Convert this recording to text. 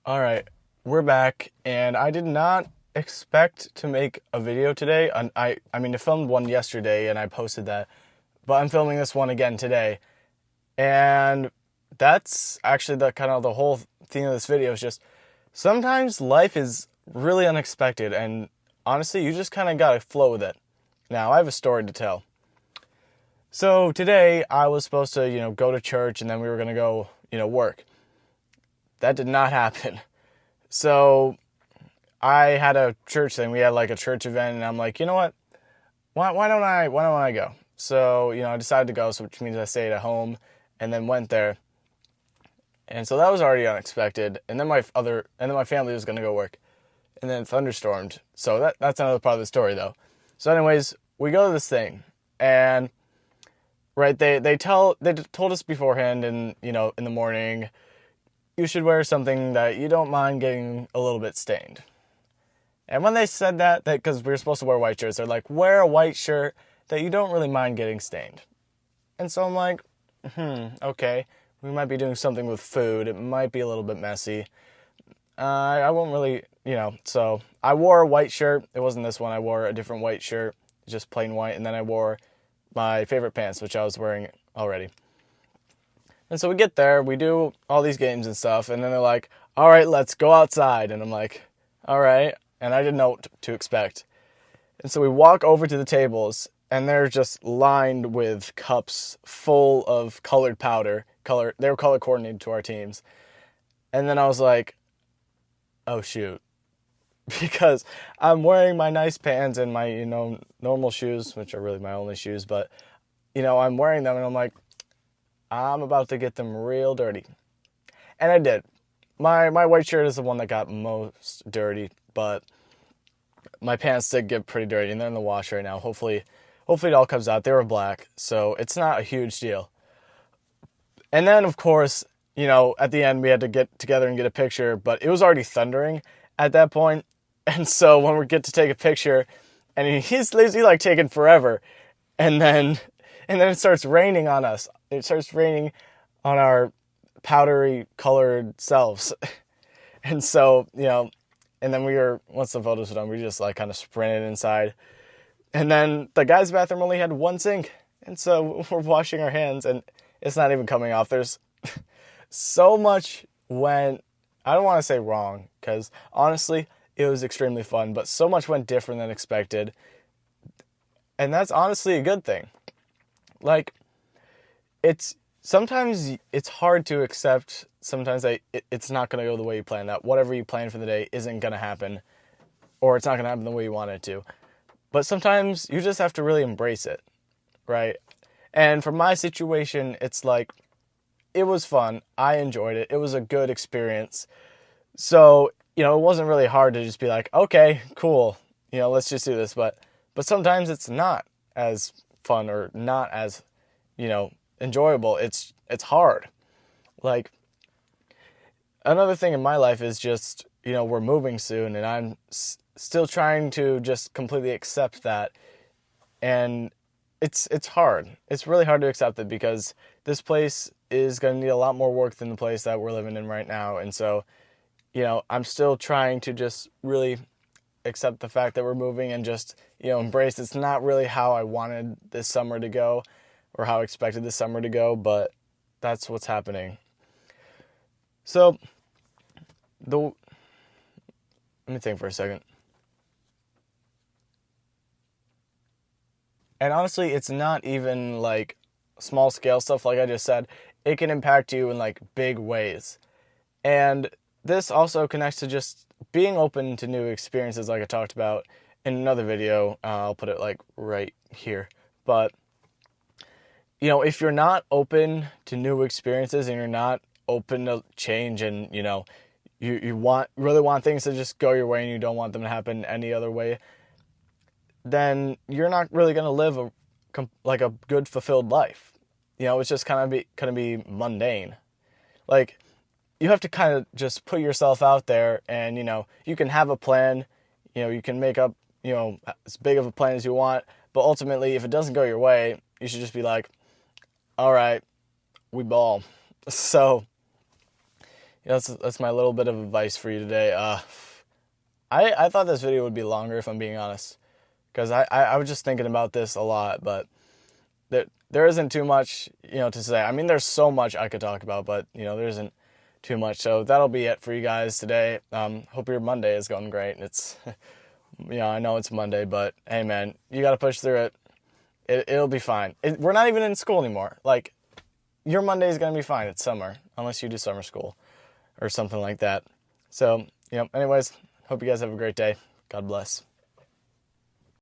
All right, we're back, and I did not expect to make a video today. I filmed one yesterday, and I posted that, but I'm filming this one again today, and that's actually the whole theme of this video is just sometimes life is really unexpected, and honestly, you just kind of gotta flow with it. Now, I have a story to tell. So today, I was supposed to, go to church, and then we were gonna go, work. That did not happen. So I had a church thing. We had like a church event, and I'm like, you know what? Why don't I go? So I decided to go, so which means I stayed at home and then went there. And so that was already unexpected. And then my family was gonna go work, and then it thunderstormed. So that's another part of the story though. So anyways, we go to this thing, and right they told us beforehand, and in the morning, you should wear something that you don't mind getting a little bit stained. And when they said that because we were supposed to wear white shirts, they're like, wear a white shirt that you don't really mind getting stained. And so I'm like, okay, we might be doing something with food. It might be a little bit messy. I won't really, so I wore a white shirt. It wasn't this one. I wore a different white shirt, just plain white. And then I wore my favorite pants, which I was wearing already. And so we get there, we do all these games and stuff, and then they're like, all right, let's go outside. And I'm like, all right. And I didn't know what to expect. And so we walk over to the tables, and they're just lined with cups full of colored powder. They were color coordinated to our teams. And then I was like, oh shoot. Because I'm wearing my nice pants and my, normal shoes, which are really my only shoes, but, I'm wearing them, and I'm like, I'm about to get them real dirty. And I did. My white shirt is the one that got most dirty, but my pants did get pretty dirty, and they're in the wash right now. Hopefully it all comes out. They were black, so it's not a huge deal. And then, of course, at the end, we had to get together and get a picture, but it was already thundering at that point. And so when we get to take a picture, and he's like taking forever, and then it starts raining on us. It starts raining on our powdery colored selves. And so, and then once the photos were done, we just like kind of sprinted inside. And then the guys' bathroom only had one sink. And so we're washing our hands, and it's not even coming off. There's so much went, I don't want to say wrong, because honestly, it was extremely fun, but so much went different than expected. And that's honestly a good thing. Like, sometimes it's hard to accept. Sometimes it's not going to go the way you planned. That whatever you planned for the day isn't going to happen, or it's not going to happen the way you want it to. But sometimes you just have to really embrace it, right? And for my situation, it's like, it was fun. I enjoyed it. It was a good experience. So, it wasn't really hard to just be like, okay, cool, let's just do this. But sometimes it's not as fun or not as, enjoyable. It's hard. Like, another thing in my life is just, we're moving soon, and I'm still trying to just completely accept that. And it's hard. It's really hard to accept it, because this place is going to need a lot more work than the place that we're living in right now. And so, I'm still trying to just really accept the fact that we're moving, and just, embrace it's not really how I wanted this summer to go, or how I expected this summer to go, but that's what's happening. So, let me think for a second. And honestly, it's not even like small scale stuff, like I just said. It can impact you in like big ways. And this also connects to just being open to new experiences, like I talked about in another video. I'll put it like right here. But, if you're not open to new experiences, and you're not open to change, and, you really want things to just go your way, and you don't want them to happen any other way, then you're not really going to live a good, fulfilled life. It's just kind of going to be mundane. Like, you have to kind of just put yourself out there, and, you can have a plan, you can make up, as big of a plan as you want, but ultimately, if it doesn't go your way, you should just be like, all right, we ball. So, that's my little bit of advice for you today. I thought this video would be longer, if I'm being honest, because I was just thinking about this a lot, but there isn't too much, to say. I mean, there's so much I could talk about, but, there isn't too much. So that'll be it for you guys today. Hope your Monday is going great. It's, I know it's Monday, but hey, man, you got to push through it. It'll be fine. We're not even in school anymore. Like, your Monday is going to be fine. It's summer, unless you do summer school or something like that. So, anyways, hope you guys have a great day. God bless.